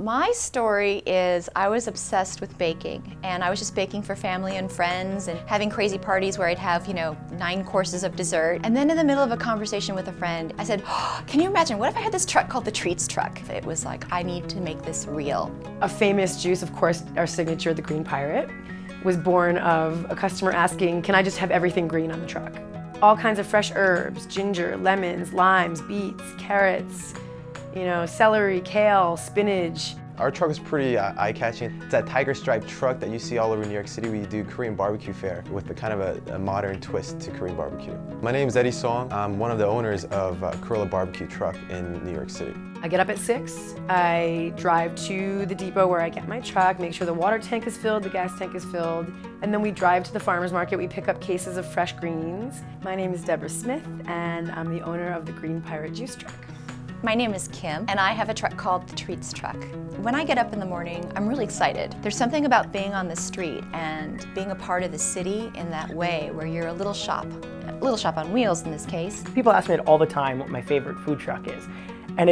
My story is I was obsessed with baking, and I was just baking for family and friends and having crazy parties where I'd have, 9 courses of dessert. And then in the middle of a conversation with a friend, I said, oh, can you imagine, what if I had this truck called the Treats Truck? It was like, I need to make this real. A famous juice, of course, our signature, the Green Pirate, was born of a customer asking, can I just have everything green on the truck? All kinds of fresh herbs, ginger, lemons, limes, beets, carrots, celery, kale, spinach. Our truck is pretty eye-catching. It's that tiger stripe truck that you see all over New York City. We do Korean barbecue fare with a kind of a modern twist to Korean barbecue. My name is Eddie Song. I'm one of the owners of Corolla Barbecue Truck in New York City. I get up at 6, I drive to the depot where I get my truck, make sure the water tank is filled, the gas tank is filled, and then we drive to the farmer's market. We pick up cases of fresh greens. My name is Deborah Smith, and I'm the owner of the Green Pirate Juice Truck. My name is Kim, and I have a truck called the Treats Truck. When I get up in the morning, I'm really excited. There's something about being on the street and being a part of the city in that way, where you're a little shop on wheels in this case. People ask me all the time what my favorite food truck is, and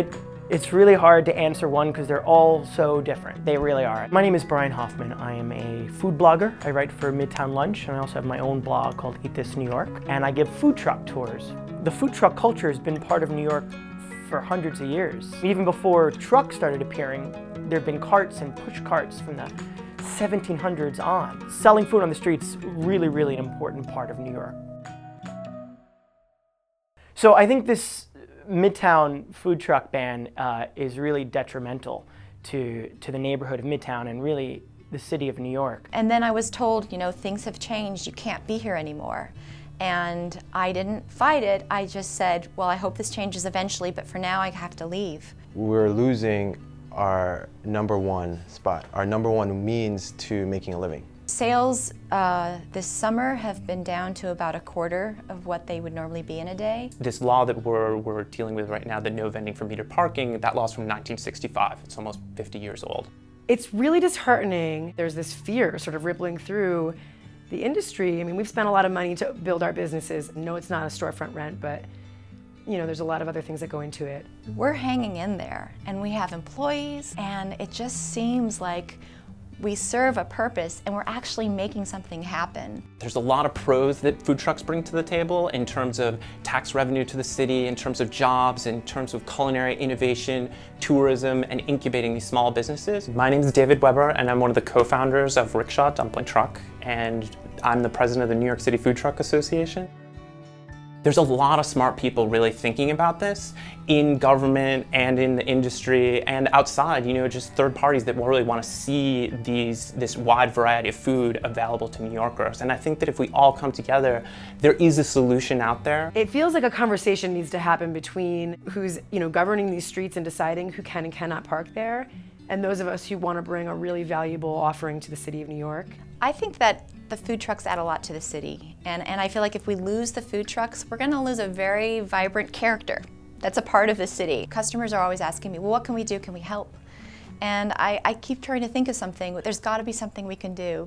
it's really hard to answer one because they're all so different. They really are. My name is Brian Hoffman. I am a food blogger. I write for Midtown Lunch, and I also have my own blog called Eat This New York, and I give food truck tours. The food truck culture has been part of New York for hundreds of years. Even before trucks started appearing, there have been carts and push carts from the 1700s on. Selling food on the streets, really, really an important part of New York. So I think this Midtown food truck ban is really detrimental to the neighborhood of Midtown and really the city of New York. And then I was told, things have changed, you can't be here anymore. And I didn't fight it, I just said, well, I hope this changes eventually, but for now I have to leave. We're losing our #1 spot, our #1 means to making a living. Sales this summer have been down to about a quarter of what they would normally be in a day. This law that we're dealing with right now, the no vending for metered parking, that law's from 1965. It's almost 50 years old. It's really disheartening. There's this fear sort of rippling through the industry. I mean, we've spent a lot of money to build our businesses. No, it's not a storefront rent, but there's a lot of other things that go into it. We're hanging in there, and we have employees, and it just seems like we serve a purpose and we're actually making something happen. There's a lot of pros that food trucks bring to the table in terms of tax revenue to the city, in terms of jobs, in terms of culinary innovation, tourism, and incubating these small businesses. My name is David Weber, and I'm one of the co-founders of Rickshaw Dumpling Truck, and I'm the president of the New York City Food Truck Association. There's a lot of smart people really thinking about this in government and in the industry and outside, just third parties that really want to see this wide variety of food available to New Yorkers. And I think that if we all come together, there is a solution out there. It feels like a conversation needs to happen between who's, governing these streets and deciding who can and cannot park there, and those of us who want to bring a really valuable offering to the city of New York. I think that the food trucks add a lot to the city, and I feel like if we lose the food trucks, we're going to lose a very vibrant character that's a part of the city. Customers are always asking me, well, what can we do? Can we help? And I keep trying to think of something. There's got to be something we can do.